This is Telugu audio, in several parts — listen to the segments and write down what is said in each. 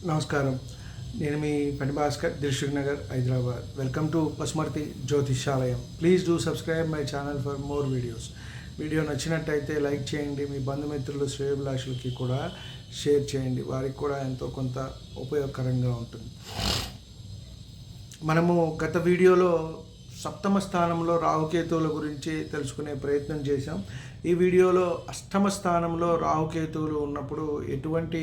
నమస్కారం. నేను మీ పని Bhaskar, Dilsukhnagar, Hyderabad. Welcome to Pasumarthi Jyotishalayam. Please do subscribe my channel for more videos. Video నచ్చినట్టయితే లైక్ చేయండి. మీ బంధుమిత్రులు, శ్రేయోభిలాషులకి కూడా షేర్ చేయండి. వారికి కూడా ఎంతో కొంత ఉపయోగకరంగా ఉంటుంది. మనము గత వీడియోలో సప్తమ స్థానంలో రాహుకేతువుల గురించి తెలుసుకునే ప్రయత్నం చేశాం. ఈ వీడియోలో అష్టమ స్థానంలో రాహుకేతువులు ఉన్నప్పుడు ఎటువంటి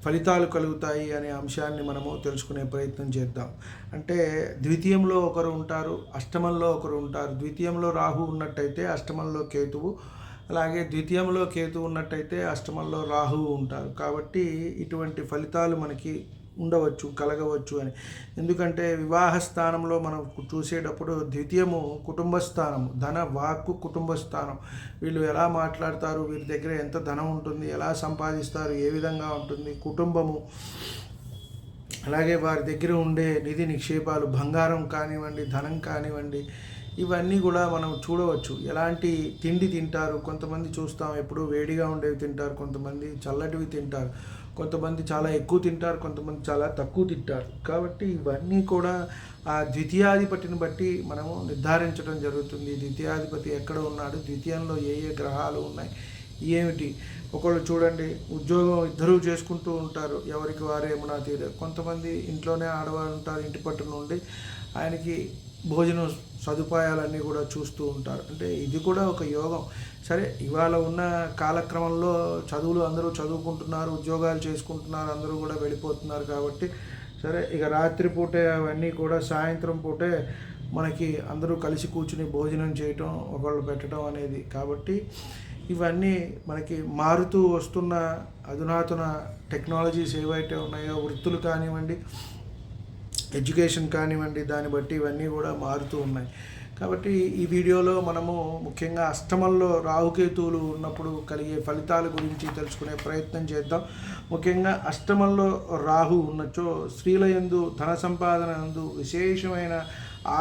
ఫలితాలు కలుగుతాయి అనే అంశాన్ని మనము తెలుసుకునే ప్రయత్నం చేద్దాం. అంటే ద్వితీయంలో ఒకరు ఉంటారు, అష్టమంలో ఒకరు ఉంటారు. ద్వితీయంలో రాహు ఉన్నట్టయితే అష్టమంలో కేతువు, అలాగే ద్వితీయంలో కేతువు ఉన్నట్టయితే అష్టమంలో రాహువు ఉంటారు. కాబట్టి ఇటువంటి ఫలితాలు మనకి ఉండవచ్చు, కలగవచ్చు అని. ఎందుకంటే వివాహ స్థానంలో మనం చూసేటప్పుడు ద్వితీయము కుటుంబ స్థానం, ధన వాక్కు కుటుంబ స్థానం. వీళ్ళు ఎలా మాట్లాడతారు, వీరి దగ్గర ఎంత ధనం ఉంటుంది, ఎలా సంపాదిస్తారు, ఏ విధంగా ఉంటుంది కుటుంబము, అలాగే వారి దగ్గర ఉండే నిధి నిక్షేపాలు, బంగారం కానివ్వండి, ధనం కానివ్వండి, ఇవన్నీ కూడా మనం చూడవచ్చు. ఎలాంటి తిండి తింటారు, కొంతమంది చూస్తాం ఎప్పుడు వేడిగా ఉండేవి తింటారు, కొంతమంది చల్లటివి తింటారు, కొంతమంది చాలా ఎక్కువ తింటారు, కొంతమంది చాలా తక్కువ తింటారు. కాబట్టి ఇవన్నీ కూడా ఆ ద్వితీయాధిపతిని బట్టి మనము నిర్ధారించడం జరుగుతుంది. ద్వితీయాధిపతి ఎక్కడ ఉన్నాడు, ద్వితీయంలో ఏ ఏ గ్రహాలు ఉన్నాయి, ఏమిటి. ఒకళ్ళు చూడండి, ఉద్యోగం ఇద్దరూ చేసుకుంటూ ఉంటారు, ఎవరికి వారే ఏమన్నా తీరు. కొంతమంది ఇంట్లోనే ఆడవారు ఉంటారు, ఇంటి పట్టు నుండి ఆయనకి భోజనం సదుపాయాలన్నీ కూడా చూస్తూ ఉంటారు. అంటే ఇది కూడా ఒక యోగం. సరే, ఇవాళ ఉన్న కాలక్రమంలో చదువులు అందరూ చదువుకుంటున్నారు, ఉద్యోగాలు చేసుకుంటున్నారు, అందరూ కూడా వెళ్ళిపోతున్నారు. కాబట్టి సరే, ఇక రాత్రిపూటే అవన్నీ కూడా సాయంత్రం పూటే మనకి అందరూ కలిసి కూర్చుని భోజనం చేయటం, ఒకళ్ళు పెట్టడం అనేది. కాబట్టి ఇవన్నీ మనకి మారుతూ వస్తున్న అధునాతన టెక్నాలజీస్ ఏవైతే ఉన్నాయో, వృత్తులు కానివ్వండి, ఎడ్యుకేషన్ కానివ్వండి, దాన్ని బట్టి ఇవన్నీ కూడా మారుతూ ఉన్నాయి. కాబట్టి ఈ వీడియోలో మనము ముఖ్యంగా అష్టమంలో రాహుకేతువులు ఉన్నప్పుడు కలిగే ఫలితాల గురించి తెలుసుకునే ప్రయత్నం చేద్దాం. ముఖ్యంగా అష్టమంలో రాహు ఉన్నచో స్త్రీల యందు, ధన సంపాదన యందు విశేషమైన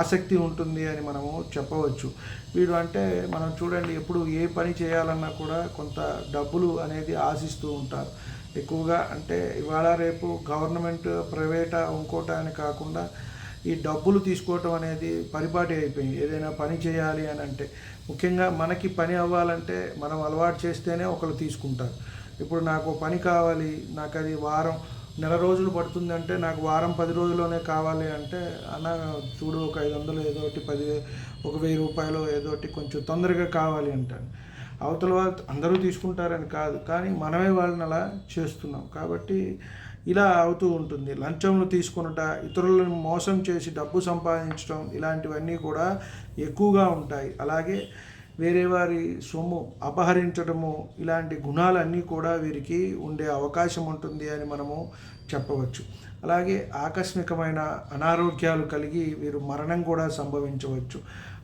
ఆసక్తి ఉంటుంది అని మనము చెప్పవచ్చు. వీడు అంటే మనం చూడండి, ఎప్పుడు ఏ పని చేయాలన్నా కూడా కొంత డబ్బులు అనేది ఆశిస్తూ ఉంటారు ఎక్కువగా. అంటే ఇవాళ రేపు గవర్నమెంట్, ప్రైవేటా, ఇంకోట అని కాకుండా ఈ డబ్బులు తీసుకోవటం అనేది పరిపాటి అయిపోయింది. ఏదైనా పని చేయాలి అని అంటే, ముఖ్యంగా మనకి పని అవ్వాలంటే మనం అలవాటు చేస్తేనే ఒకరు తీసుకుంటారు. ఇప్పుడు నాకు పని కావాలి, నాకు అది వారం నెల రోజులు పడుతుంది అంటే, నాకు వారం 10 రోజుల్లోనే కావాలి అంటే, అన్న చూడు ఒక 500 ఏదోటి, 10,000, ఒక 1000 రూపాయలు ఏదోటి కొంచెం తొందరగా కావాలి అంటాను. అవతల వాళ్ళు అందరూ తీసుకుంటారని కాదు, కానీ మనమే వాళ్ళని అలా చేస్తున్నాం. కాబట్టి ఇలా అవుతూ ఉంటుంది. లంచంలు తీసుకొనుట, ఇతరులను మోసం చేసి డబ్బు సంపాదించడం, ఇలాంటివన్నీ కూడా ఎక్కువగా ఉంటాయి. అలాగే వేరే వారి సొమ్ము అపహరించడము, ఇలాంటి గుణాలన్నీ కూడా వీరికి ఉండే అవకాశం ఉంటుంది అని మనము చెప్పవచ్చు. అలాగే ఆకస్మికమైన అనారోగ్యాలు కలిగి వీరు మరణం కూడా సంభవించవచ్చు.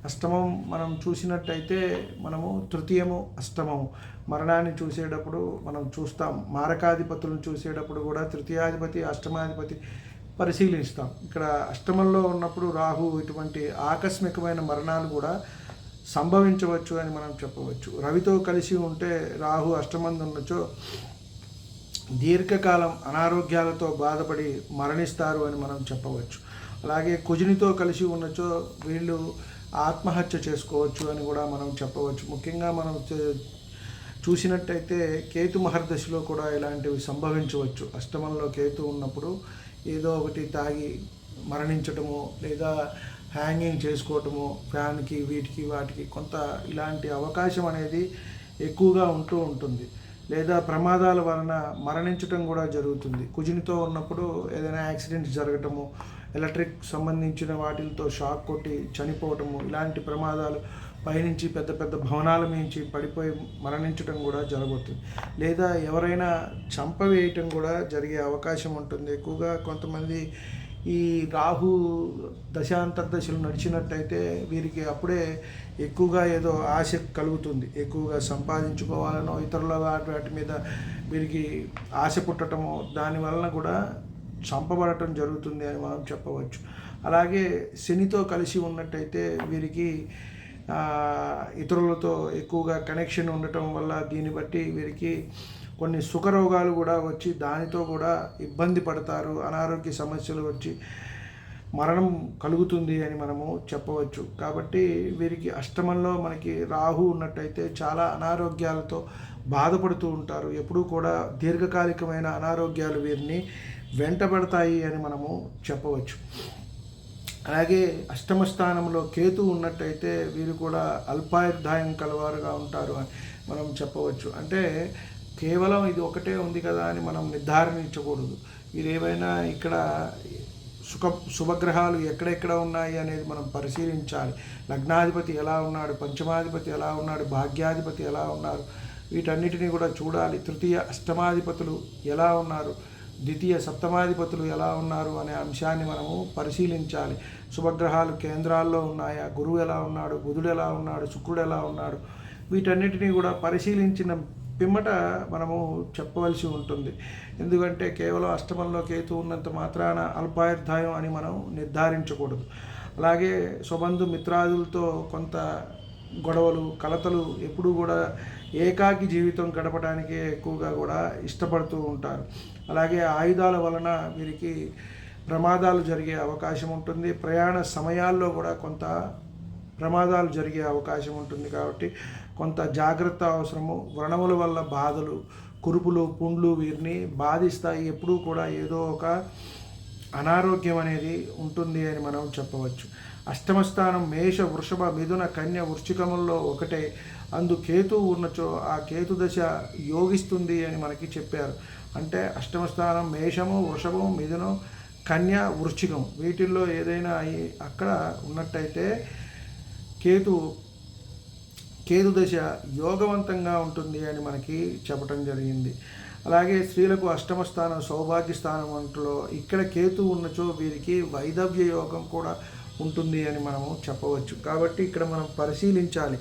అష్టమం మనం చూసినట్టయితే మనము తృతీయము, అష్టమము మరణాన్ని చూసేటప్పుడు మనం చూస్తాం. మారకాధిపతులను చూసేటప్పుడు కూడా తృతీయాధిపతి, అష్టమాధిపతి పరిశీలిస్తాం. ఇక్కడ అష్టమంలో ఉన్నప్పుడు రాహు ఇటువంటి ఆకస్మికమైన మరణాలు కూడా సంభవించవచ్చు అని మనం చెప్పవచ్చు. రవితో కలిసి ఉంటే రాహు అష్టమంది ఉన్నచో దీర్ఘకాలం అనారోగ్యాలతో బాధపడి మరణిస్తారు అని మనం చెప్పవచ్చు. అలాగే కుజునితో కలిసి ఉన్నచో వీళ్ళు ఆత్మహత్య చేసుకోవచ్చు అని కూడా మనం చెప్పవచ్చు. ముఖ్యంగా మనం చూసినట్టయితే కేతు మహర్దశలో కూడా ఇలాంటివి సంభవించవచ్చు. అష్టమంలో కేతు ఉన్నప్పుడు ఏదో ఒకటి తాగి మరణించటము, లేదా హ్యాంగింగ్ చేసుకోవటము, ఫ్యాన్కి, వీటికి వాటికి కొంత ఇలాంటి అవకాశం అనేది ఎక్కువగా ఉంటూ ఉంటుంది. లేదా ప్రమాదాల వలన మరణించటం కూడా జరుగుతుంది. కుజునితో ఉన్నప్పుడు ఏదైనా యాక్సిడెంట్స్ జరగటము, ఎలక్ట్రిక్ సంబంధించిన వాటితో షాక్ కొట్టి చనిపోవటము, ఇలాంటి ప్రమాదాలు, పైనుంచి పెద్ద పెద్ద భవనాల నుంచి పడిపోయి మరణించడం కూడా జరుగుతుంది. లేదా ఎవరైనా చంపవేయటం కూడా జరిగే అవకాశం ఉంటుంది. ఎక్కువగా కొంతమంది ఈ రాహు దశాంతర్దశలు నడిచినట్టయితే వీరికి అప్పుడే ఎక్కువగా ఏదో ఆశ కలుగుతుంది. ఎక్కువగా సంపాదించుకోవాలనో, ఇతరుల వాటి మీద వీరికి ఆశ పుట్టడమో, దానివలన కూడా చంపబడటం జరుగుతుంది అని మనం చెప్పవచ్చు. అలాగే శనితో కలిసి ఉన్నట్టయితే వీరికి ఇతరులతో ఎక్కువగా కనెక్షన్ ఉండటం వల్ల దీన్ని బట్టి వీరికి కొన్ని సుఖ రోగాలు కూడా వచ్చి దానితో కూడా ఇబ్బంది పడతారు, అనారోగ్య సమస్యలు వచ్చి మరణం కలుగుతుంది అని మనము చెప్పవచ్చు. కాబట్టి వీరికి అష్టమంలో మనకి రాహు ఉన్నట్టయితే చాలా అనారోగ్యాలతో బాధపడుతూ ఉంటారు. ఎప్పుడూ కూడా దీర్ఘకాలికమైన అనారోగ్యాలు వీరిని వెంటబడతాయి అని మనము చెప్పవచ్చు. అలాగే అష్టమ స్థానంలో కేతు ఉన్నట్టయితే వీరు కూడా అల్పాయుర్దాయం కలవారుగా ఉంటారు అని మనం చెప్పవచ్చు. అంటే కేవలం ఇది ఒకటే ఉంది కదా అని మనం నిర్ధారించకూడదు. వీరు ఏవైనా ఇక్కడ శుభగ్రహాలు ఎక్కడెక్కడ ఉన్నాయి అనేది మనం పరిశీలించాలి. లగ్నాధిపతి ఎలా ఉన్నాడు, పంచమాధిపతి ఎలా ఉన్నాడు, భాగ్యాధిపతి ఎలా ఉన్నారు, వీటన్నిటిని కూడా చూడాలి. తృతీయ అష్టమాధిపతులు ఎలా ఉన్నారు, ద్వితీయ సప్తమాధిపతులు ఎలా ఉన్నారు అనే అంశాన్ని మనము పరిశీలించాలి. శుభగ్రహాలు కేంద్రాల్లో ఉన్నాయా, గురువు ఎలా ఉన్నాడు, బుధుడు ఎలా ఉన్నాడు, శుక్రుడు ఎలా ఉన్నాడు, వీటన్నిటినీ కూడా పరిశీలించిన పిమ్మట మనము చెప్పవలసి ఉంటుంది. ఎందుకంటే కేవలం అష్టమంలో కేతు ఉన్నంత మాత్రాన అల్పాయుర్దాయం అని మనం నిర్ధారించకూడదు. అలాగే స్వబంధు మిత్రాదులతో కొంత గొడవలు, కలతలు, ఎప్పుడూ కూడా ఏకాకి జీవితం గడపడానికే ఎక్కువగా కూడా ఇష్టపడుతూ ఉంటారు. అలాగే ఆయుధాల వలన వీరికి ప్రమాదాలు జరిగే అవకాశం ఉంటుంది. ప్రయాణ సమయాల్లో కూడా కొంత ప్రమాదాలు జరిగే అవకాశం ఉంటుంది. కాబట్టి కొంత జాగ్రత్త అవసరము. వ్రణముల వల్ల బాధలు, కురుపులు, పుండ్లు వీరిని బాధిస్తాయి. ఎప్పుడూ కూడా ఏదో ఒక అనారోగ్యం అనేది ఉంటుంది అని మనం చెప్పవచ్చు. అష్టమ స్థానం మేష, వృషభ, మిథున, కన్య, వృశ్చికముల్లో ఒకటే. అందు కేతు ఉన్నచో ఆ కేతు దశ యోగిస్తుంది అని మనకి చెప్పారు. అంటే అష్టమ స్థానం మేషము, వృషభం, మిథునం, కన్య, వృశ్చికం వీటిల్లో ఏదైనా అక్కడ ఉన్నట్టయితే కేతు దశ యోగవంతంగా ఉంటుంది అని మనకి చెప్పటం జరిగింది. అలాగే స్త్రీలకు అష్టమ స్థానం సౌభాగ్య స్థానం అంటలో ఇక్కడ కేతు ఉన్నచో వీరికి వైదవ్య యోగం కూడా ఉంటుంది అని మనము చెప్పవచ్చు. కాబట్టి ఇక్కడ మనం పరిశీలించాలి.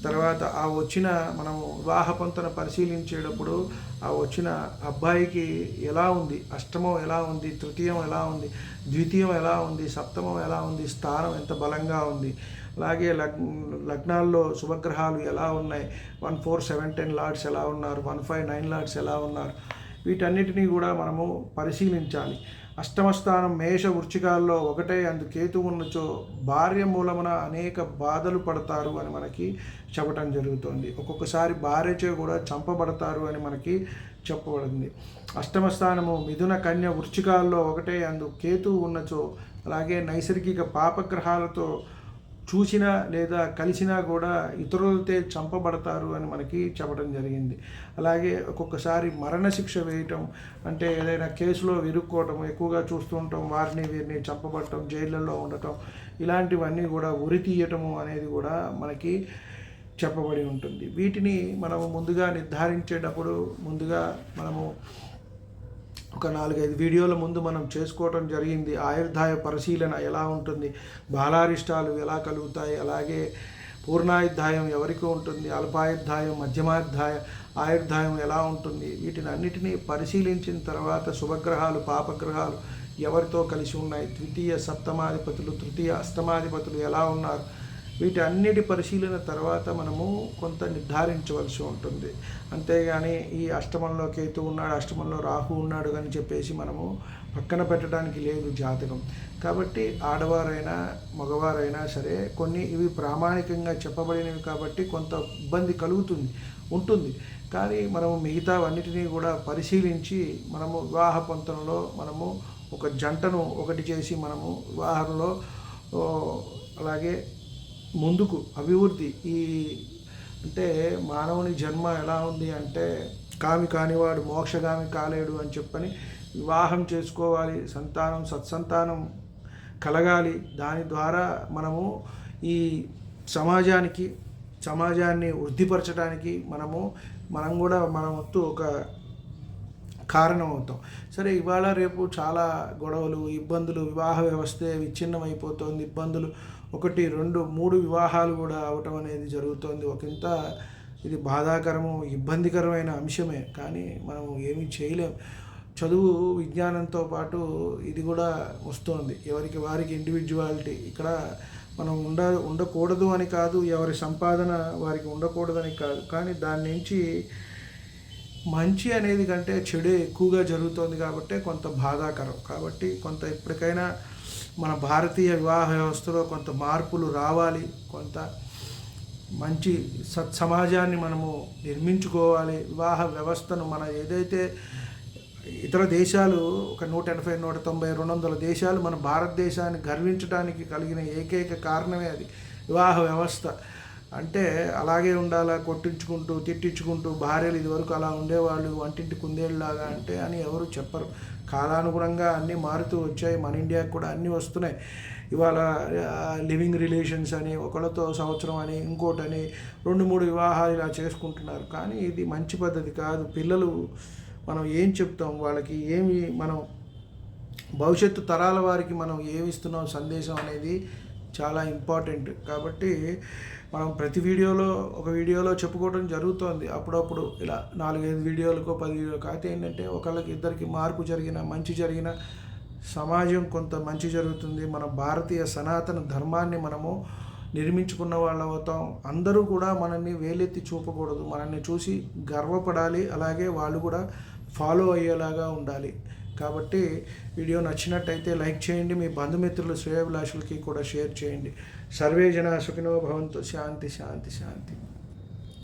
తర్వాత మనము వివాహ పంతను పరిశీలించేటప్పుడు ఆ వచ్చిన అబ్బాయికి ఎలా ఉంది, అష్టమం ఎలా ఉంది, తృతీయం ఎలా ఉంది, ద్వితీయం ఎలా ఉంది, సప్తమం ఎలా ఉంది, స్థానం ఎంత బలంగా ఉంది, అలాగే లగ్నాల్లో శుభగ్రహాలు ఎలా ఉన్నాయి, 1, 4, 7, 10 లార్డ్స్ ఎలా ఉన్నారు, 1, 5, 9 లార్డ్స్ ఎలా ఉన్నారు, వీటన్నిటినీ కూడా మనము పరిశీలించాలి. అష్టమ స్థానం మేష, వృశ్చికాల్లో ఒకటే. అందు కేతు ఉన్నచో భార్య మూలమున అనేక బాధలు పడతారు అని మనకి చెప్పడం జరుగుతుంది. ఒక్కొక్కసారి భార్యచే కూడా చంపబడతారు అని మనకి చెప్పబడింది. అష్టమ స్థానము మిథున, కన్య, వృశ్చికాల్లో ఒకటే. అందు కేతు ఉన్నచో అలాగే నైసర్గిక పాపగ్రహాలతో చూసినా లేదా కలిసినా కూడా ఇతరులతో చంపబడతారు అని మనకి చెప్పడం జరిగింది. అలాగే ఒక్కొక్కసారి మరణశిక్ష వేయటం, అంటే ఏదైనా కేసులో ఇరుక్కోవటం ఎక్కువగా చూస్తూ ఉంటాం. వారిని వీరిని చంపబడటం, జైళ్ళల్లో ఉండటం, ఇలాంటివన్నీ కూడా ఉరి తీయటము అనేది కూడా మనకి చెప్పబడి ఉంటుంది. వీటిని మనము ముందుగా నిర్ధారించేటప్పుడు ముందుగా మనము ఒక 4-5 వీడియోల ముందు మనం చేసుకోవటం జరిగింది. ఆయుర్దాయ పరిశీలన ఎలా ఉంటుంది, బాలారిష్టాలు ఎలా కలుగుతాయి, అలాగే పూర్ణాయుర్దాయం ఎవరికి ఉంటుంది, అల్పాయుర్దాయం, మధ్యమాయుర్దాయ ఆయుర్దాయం ఎలా ఉంటుంది, వీటిని అన్నిటినీ పరిశీలించిన తర్వాత శుభగ్రహాలు, పాపగ్రహాలు ఎవరితో కలిసి ఉన్నాయి, ద్వితీయ సప్తమాధిపతులు, తృతీయ అష్టమాధిపతులు ఎలా ఉన్నారు, వీటన్నిటి పరిశీలన తర్వాత మనము కొంత నిర్ధారించవలసి ఉంటుంది. అంతేగాని ఈ అష్టమంలో కేతు ఉన్నాడు, అష్టమంలో రాహు ఉన్నాడు అని చెప్పేసి మనము పక్కన పెట్టడానికి లేదు జాతకం. కాబట్టి ఆడవారైనా మగవారైనా సరే కొన్ని ఇవి ప్రామాణికంగా చెప్పబడినవి కాబట్టి కొంత ఇబ్బంది ఉంటుంది. కానీ మనము మిగతావన్నిటినీ కూడా పరిశీలించి మనము వివాహ పొంతనలో మనము ఒక జంటను ఒకటి చేసి మనము వివాహంలో అలాగే ముందుకు అభివృద్ధి అంటే మానవుని జన్మ ఎలా ఉంది అంటే కామి కానివాడు మోక్షగామి కాలేడు అని చెప్పని వివాహం చేసుకోవాలి, సత్సంతానం కలగాలి. దాని ద్వారా మనము ఈ సమాజాన్ని వృద్ధిపరచడానికి మనం కూడా మన వంతు ఒక కారణం అవుతాం. సరే, ఇవాళ రేపు చాలా గొడవలు, ఇబ్బందులు, వివాహ వ్యవస్థే విచ్ఛిన్నమైపోతుంది. ఇబ్బందులు 1, 2, 3 వివాహాలు కూడా అవటం అనేది జరుగుతోంది. ఒకంత ఇది బాధాకరము, ఇబ్బందికరమైన అంశమే. కానీ మనం ఏమీ చేయలేం. చదువు విజ్ఞానంతో పాటు ఇది కూడా వస్తుంది. ఎవరికి వారికి ఇండివిజువాలిటీ. ఇక్కడ మనం ఉండకూడదు అని కాదు, ఎవరి సంపాదన వారికి ఉండకూడదని కాదు, కానీ దాని నుంచి మంచి అనేది కంటే చెడు ఎక్కువగా జరుగుతోంది కాబట్టి కొంత బాధాకరం. కాబట్టి కొంత ఇప్పటికైనా మన భారతీయ వివాహ వ్యవస్థలో కొంత మార్పులు రావాలి. కొంత మంచి సమాజాన్ని మనము నిర్మించుకోవాలి. వివాహ వ్యవస్థను మన ఏదైతే ఇతర దేశాలు ఒక 180, 190, 200 దేశాలు మన భారతదేశాన్ని గర్వించడానికి కలిగిన ఏకైక కారణమే అది వివాహ వ్యవస్థ. అంటే అలాగే ఉండాలా, కొట్టించుకుంటూ తిట్టించుకుంటూ భార్యలు ఇదివరకు అలా ఉండేవాళ్ళు వంటింటి కుందేళ్ళలాగా అంటే అని ఎవరు చెప్పరు. కాలానుగుణంగా అన్నీ మారుతూ వచ్చాయి. మన ఇండియాకి కూడా అన్నీ వస్తున్నాయి. ఇవాళ లివింగ్ రిలేషన్స్ అని, ఒకళ్ళతో సంవత్సరం అని, ఇంకోటని 2-3 వివాహాలు ఇలా చేసుకుంటున్నారు. కానీ ఇది మంచి పద్ధతి కాదు. పిల్లలు మనం ఏం చెప్తాం వాళ్ళకి, ఏమి మనం భవిష్యత్తు తరాల వారికి మనం ఏమి ఇస్తున్నాం సందేశం అనేది చాలా ఇంపార్టెంట్. కాబట్టి మనం ప్రతి ఒక వీడియోలో చెప్పుకోవడం జరుగుతోంది. అప్పుడప్పుడు ఇలా 4-5 వీడియోలకో 10 వీడియోలు కాకపోతే ఏంటంటే ఒకళ్ళకి ఇద్దరికి మార్పు జరిగిన, మంచి జరిగిన సమాజం కొంత మంచి జరుగుతుంది. మన భారతీయ సనాతన ధర్మాన్ని మనము నిర్మించుకున్న వాళ్ళం అవుతాం. అందరూ కూడా మనల్ని వేలెత్తి చూపకూడదు, మనల్ని చూసి గర్వపడాలి. అలాగే వాళ్ళు కూడా ఫాలో అయ్యేలాగా ఉండాలి. కాబట్టి వీడియో నచ్చినట్టయితే లైక్ చేయండి. మీ బంధుమిత్రులు శ్రేయోభిలాషులకి కూడా షేర్ చేయండి. సర్వే జనా సుఖినో భవంతు. శాంతి శాంతి శాంతి.